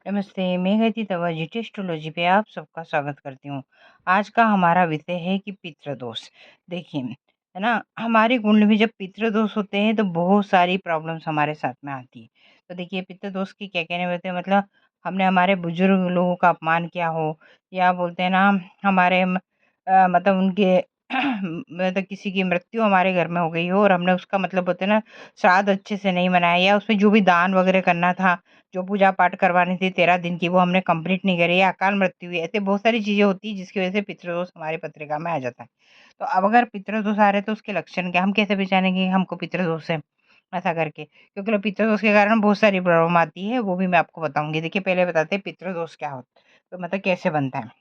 नमस्ते, मैं गति तवा जीटी एस्ट्रोलॉजी पे आप सबका स्वागत करती हूँ। आज का हमारा विषय है कि पितृदोष। देखिए, है ना, हमारी कुंडली में जब पितृदोष होते हैं तो बहुत सारी प्रॉब्लम्स हमारे साथ में आती है। तो देखिए, पितृदोष की क्या कहने होते हैं, मतलब हमने हमारे बुजुर्ग लोगों का अपमान किया हो, या बोलते हैं ना, हमारे मतलब उनके मतलब किसी की मृत्यु हमारे घर में हो गई हो और हमने उसका मतलब बोलते हैं ना, श्राद्ध अच्छे से नहीं मनाया, या उसमें जो भी दान वगैरह करना था, जो पूजा पाठ करवानी थी 13 दिन की, वो हमने कंप्लीट नहीं करी, या अकाल मृत्यु हुई, ऐसे बहुत सारी चीज़ें होती हैं जिसकी वजह से पितृदोष हमारी पत्रिका में आ जाता है। तो अब अगर पितृदोष आ रहे हैं तो उसके लक्षण क्या, हम कैसे पहचानेंगे कि हमको पितृदोष है, ऐसा करके, क्योंकि पितृदोष के कारण बहुत सारी प्रॉब्लम आती है, वो भी मैं आपको बताऊंगी। देखिए, पहले बताते हैं पितृदोष क्या होता है, तो मतलब कैसे बनता है।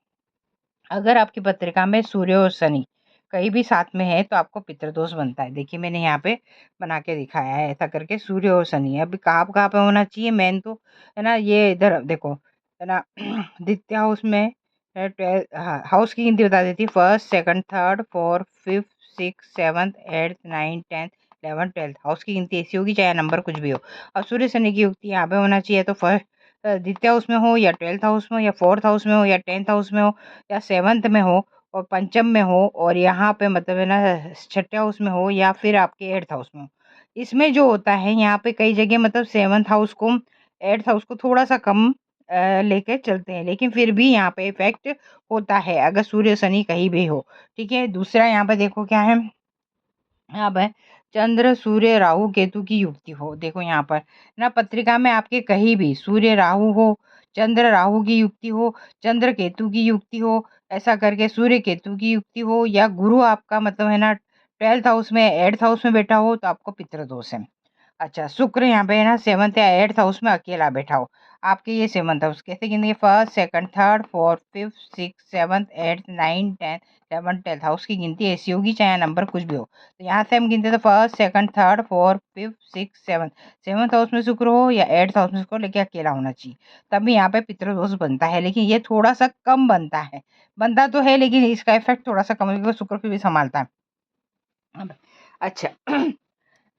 अगर आपकी पत्रिका में सूर्य और शनि कहीं भी साथ में है तो आपको पितृदोष बनता है। देखिए, मैंने यहाँ पे बना के दिखाया है, ऐसा करके सूर्य और शनि। अभी कहाँ कहाँ पे होना चाहिए मेन, तो है ना, ये इधर देखो, है ना। द्वितीय हाउस में हाउस की गिनती बता देती है। First, second, third, fourth, fifth, six, seventh, eighth, nine, tenth, 11, 12 house की गिनती ऐसी होगी, चाहे नंबर कुछ भी हो। अब सूर्य शनि की युक्ति यहाँ पे होना चाहिए, तो फर्स्ट द्वितीय हाउस में हो, या 12th हाउस में हो, या 4th हाउस में हो, या 10th हाउस में हो, या 7th में हो, और पंचम में हो, और यहाँ पे मतलब है ना छठे हाउस में हो, या फिर आपके 8th हाउस में हो। इसमें जो होता है यहाँ पे कई जगह मतलब 7th हाउस को, 8th हाउस को थोड़ा सा कम लेके चलते हैं, लेकिन फिर भी यहाँ पे इफेक्ट होता है अगर सूर्य शनि कहीं भी हो। ठीक है, दूसरा यहाँ पे देखो क्या है, यहाँ पर चंद्र सूर्य राहु केतु की युक्ति हो। देखो यहाँ पर ना, पत्रिका में आपके कहीं भी सूर्य राहु हो, चंद्र राहु की युक्ति हो, चंद्र केतु की युक्ति हो, ऐसा करके सूर्य केतु की युक्ति हो, या गुरु आपका मतलब है ना 12th हाउस में 8th हाउस में बैठा हो, तो आपको पितृदोष है। अच्छा, शुक्र यहाँ पे है ना 7th या 8th हाउस में अकेला बैठा हो, आपके ये 7th हाउस कैसे गिनेंगे, first, second, third, fourth, fifth, six, seventh, eighth, nine, 10, 11, 12 house की गिनती ऐसी होगी, चाहे नंबर कुछ भी हो। तो यहाँ से हम गिनते तो first, second, third, fourth, fifth, six, seventh. 7th house में शुक्र हो या 8th हाउस में शुक्र, लेके अकेला होना चाहिए, तभी यहाँ पे पितृदोष बनता है। लेकिन ये थोड़ा सा कम बनता है, बनता तो है लेकिन इसका इफेक्ट थोड़ा सा कम है, क्योंकि शुक्र फिर भी संभालता है। अब, अच्छा,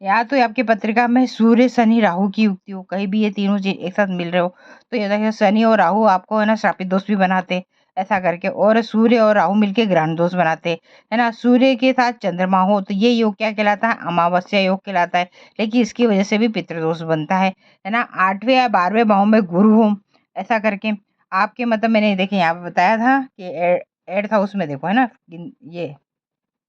या तो आपकी पत्रिका में सूर्य शनि राहु की युक्ति हो, कहीं भी ये तीनों चीज एक साथ मिल रहे हो, तो ये देखिए शनि और राहु आपको है ना श्रापित दोष भी बनाते, ऐसा करके, और सूर्य और राहु मिलके ग्रहण दोष बनाते, है ना। सूर्य के साथ चंद्रमा हो तो ये योग क्या कहलाता है, अमावस्या योग कहलाता है, लेकिन इसकी वजह से भी पितृदोष बनता है ना। 8वें या 12वें भाव में गुरु हो, ऐसा करके आपके मतलब मैंने देखिए यहाँ पे बताया था कि 8th हाउस में देखो, है ना, ये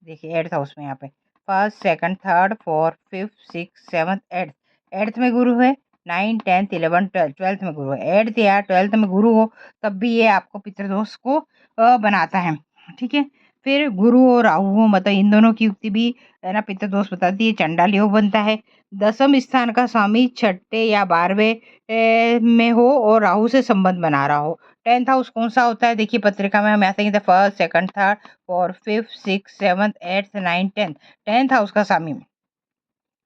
देखिए 8th हाउस में यहाँ पे first, second, third, fourth, fifth, six, seventh, eighth. Eighth में गुरु है, 9, 10, 11, 12 12th में गुरु है, 8th या 12th में गुरु हो, तब भी ये आपको पितृदोष को बनाता है। ठीक है, फिर गुरु और राहु हो, मतलब इन दोनों की युक्ति भी है ना पितृदोष बताती है, चंडाल योग बनता है। दसम स्थान का स्वामी छठे या 12वें में हो और राहु से संबंध बना रहा हो। 10th हाउस कौन सा होता है, देखिए पत्रिका में हम ऐसे ही first, second, third, fourth, fifth, six, seventh, eighth, nine, 10th house का स्वामी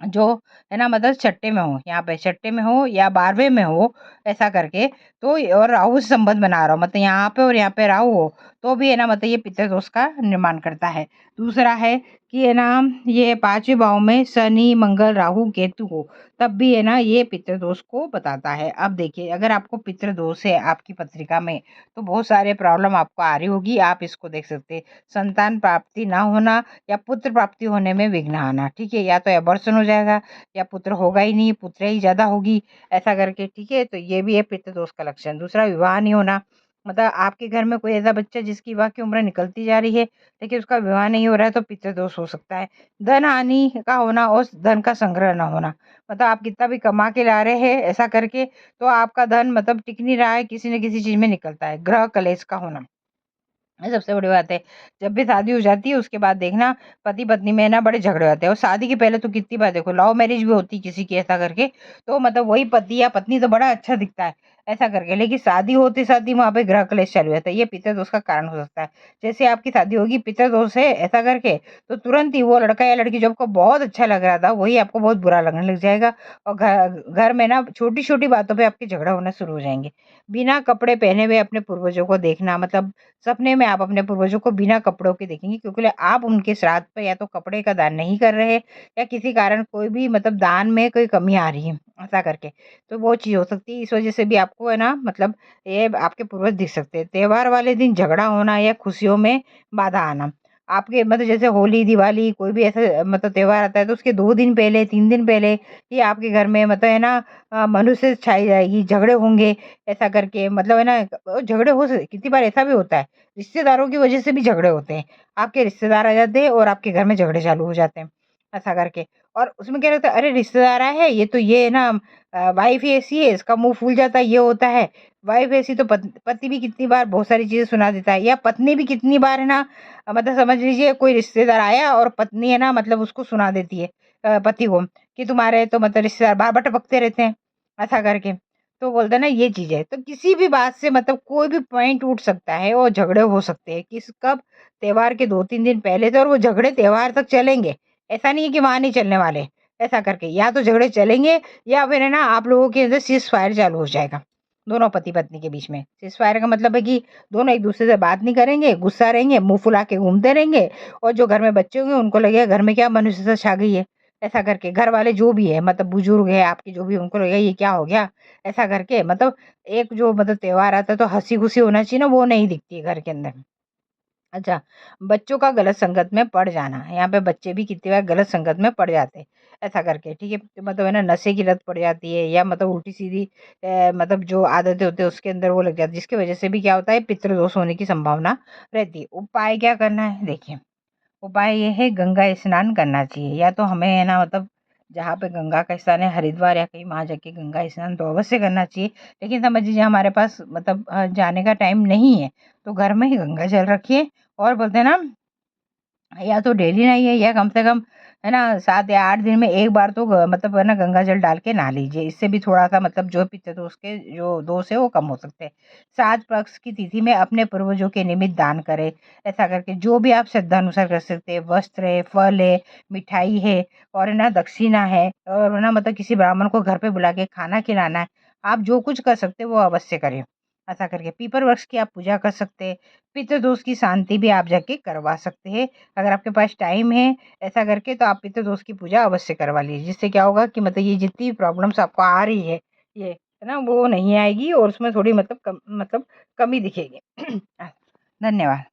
जो है ना, मतलब छठे में हो, यहाँ पे छठे में हो या 12वें में हो, ऐसा करके, तो और राहु से संबंध बना रहा हो, मतलब यहाँ पे और यहाँ पे राहु हो, तो भी है ना, मतलब ये पितृदोष का निर्माण करता है। दूसरा है कि है ना, ये 5वें भाव में शनि मंगल राहु केतु हो, तब भी है ना ये पितृदोष को बताता है। अब देखिए, अगर आपको पितृदोष है आपकी पत्रिका में, तो बहुत सारे प्रॉब्लम आपको आ रही होगी, आप इसको देख सकते हैं। संतान प्राप्ति ना होना, या पुत्र प्राप्ति होने में विघ्न आना। ठीक है, या तो अबॉर्शन हो जाएगा, या पुत्र होगा ही नहीं, पुत्र ही ज्यादा होगी, ऐसा करके। ठीक है, तो ये भी है पितृदोष का लक्षण। दूसरा, विवाह नहीं होना, मतलब आपके घर में कोई ऐसा बच्चा जिसकी विवाह की उम्र निकलती जा रही है लेकिन उसका विवाह नहीं हो रहा है, तो पितृदोष हो सकता है। धन हानि का होना और धन का संग्रह ना होना, मतलब आप कितना भी कमा के ला रहे हैं ऐसा करके, तो आपका धन मतलब टिक नहीं रहा है, किसी न किसी चीज में निकलता है। ग्रह कलेश का होना, ये सबसे बड़ी बात है। जब भी शादी हो जाती है उसके बाद देखना पति पत्नी में ना बड़े झगड़े होते हैं, और शादी के पहले तो कितनी बार देखो लव मैरिज भी होती है किसी की, ऐसा करके, तो मतलब वही पति या पत्नी तो बड़ा अच्छा दिखता है, ऐसा करके, लेकिन शादी होते साथ ही वहां पे गृह क्लेश चालू रहता है, ये पितृदोष का कारण हो सकता है। जैसे आपकी शादी होगी पितृदोष है ऐसा करके, तो तुरंत ही वो लड़का या लड़की जो आपको बहुत अच्छा लग रहा था वही आपको बहुत बुरा लगने लग जाएगा, और घर घर में ना छोटी छोटी बातों पे आपके झगड़ा होना शुरू हो जाएंगे। बिना कपड़े पहने हुए अपने पूर्वजों को देखना, मतलब सपने में में आप अपने पूर्वजों को बिना कपड़ों के देखेंगे, क्योंकि आप उनके श्राद्ध पे या तो कपड़े का दान नहीं कर रहे या किसी कारण कोई भी मतलब दान में कोई कमी आ रही है, ऐसा करके। तो वो चीज़ हो सकती है, इस वजह से भी आपको है ना मतलब ये आपके पूर्वज दिख सकते हैं। त्योहार वाले दिन झगड़ा होना या खुशियों में बाधा आना, आपके मतलब जैसे होली, दिवाली कोई भी ऐसा मतलब त्योहार आता है तो उसके 2 दिन पहले, 3 दिन पहले ही आपके घर में मतलब है ना मनुष्य छाई जाएगी, झगड़े होंगे, ऐसा करके मतलब है ना झगड़े हो सकते। कितनी बार ऐसा भी होता है, रिश्तेदारों की वजह से भी झगड़े होते हैं। आपके रिश्तेदार आ जाते हैं और आपके घर में झगड़े चालू हो जाते हैं, ऐसा करके। और उसमें क्या रहता है, अरे रिश्तेदार आए हैं, ये तो ये ना वाइफ ही ऐसी है, इसका मुँह फूल जाता है, ये होता है। वाइफ ऐसी तो पति भी कितनी बार बहुत सारी चीज़ें सुना देता है, या पत्नी भी कितनी बार है ना मतलब समझ लीजिए कोई रिश्तेदार आया और पत्नी है ना मतलब उसको सुना देती है पति को कि तुम्हारे तो मतलब रिश्तेदार बार-बार टपकते रहते हैं, ऐसा करके। तो बोलते हैं ना ये चीज़ है। तो किसी भी बात से मतलब कोई भी पॉइंट उठ सकता है और झगड़े हो सकते हैं। कब? त्योहार के 2-3 दिन पहले से, और वो झगड़े त्योहार तक चलेंगे। ऐसा नहीं है कि वहाँ नहीं चलने वाले, ऐसा करके। या तो झगड़े चलेंगे या फिर है ना आप लोगों के अंदर सीज़ फायर चालू हो जाएगा, दोनों पति-पत्नी के बीच में। सीज़ फायर का मतलब है कि दोनों एक-दूसरे से बात नहीं करेंगे, गुस्सा रहेंगे, मुँह फुला के घूमते रहेंगे, और जो घर में बच्चे होंगे उनको लगेगा घर में क्या मनुष्यता छा गई है, ऐसा करके। घर वाले जो भी है मतलब बुजुर्ग है आपके जो भी, उनको लगेगा ये क्या हो गया, ऐसा करके। मतलब एक जो मतलब त्योहार आता है तो हँसी-खुशी होना चाहिए ना, वो नहीं दिखती है घर के अंदर। अच्छा, बच्चों का गलत संगत में पड़ जाना, यहाँ पे बच्चे भी कितनी बार गलत संगत में पड़ जाते हैं, ऐसा करके, ठीक है? तो मतलब है ना नशे की लत पड़ जाती है, या मतलब उल्टी-सीधी मतलब जो आदतें होती है उसके अंदर वो लग जाती है, जिसकी वजह से भी क्या होता है पितृदोष होने की संभावना रहती है। उपाय क्या करना है? देखिए, उपाय ये है गंगा स्नान करना चाहिए, या तो हमें है ना मतलब जहाँ पे गंगा का स्थान है हरिद्वार या कहीं वहाँ जाके गंगा स्नान तो अवश्य करना चाहिए। लेकिन समझ लीजिए हमारे पास मतलब जाने का टाइम नहीं है, तो घर में ही गंगा जल रखिए, और बोलते हैं ना या तो डेली नहाइए या कम से कम है ना 7 या 8 दिन में 1 बार तो मतलब है ना गंगा जल डाल के नहा लीजिए। इससे भी थोड़ा-सा मतलब जो पित्त दोष के जो दोष है वो कम हो सकते हैं। 7 पक्ष की तिथि में अपने पूर्वजों के निमित्त दान करें। ऐसा करके जो भी आप श्रद्धा अनुसार कर सकते हैं, वस्त्र है, फल है, मिठाई है, और है ना दक्षिणा है, और है ना मतलब किसी ब्राह्मण को घर पे बुला के खाना खिलाना है। आप जो कुछ कर सकते हैं वो अवश्य करें। ऐसा करके पीपल वृक्ष की आप पूजा कर सकते हैं। पितृ दोष की शांति भी आप जाके करवा सकते हैं। अगर आपके पास टाइम है, ऐसा करके तो आप पितृ दोष की पूजा अवश्य करवा लीजिए। जिससे क्या होगा कि मतलब ये जितनी भी प्रॉब्लम्स आपको आ रही है ना वो नहीं आएगी, और उसमें थोड़ी मतलब कमी दिखेगी। धन्यवाद।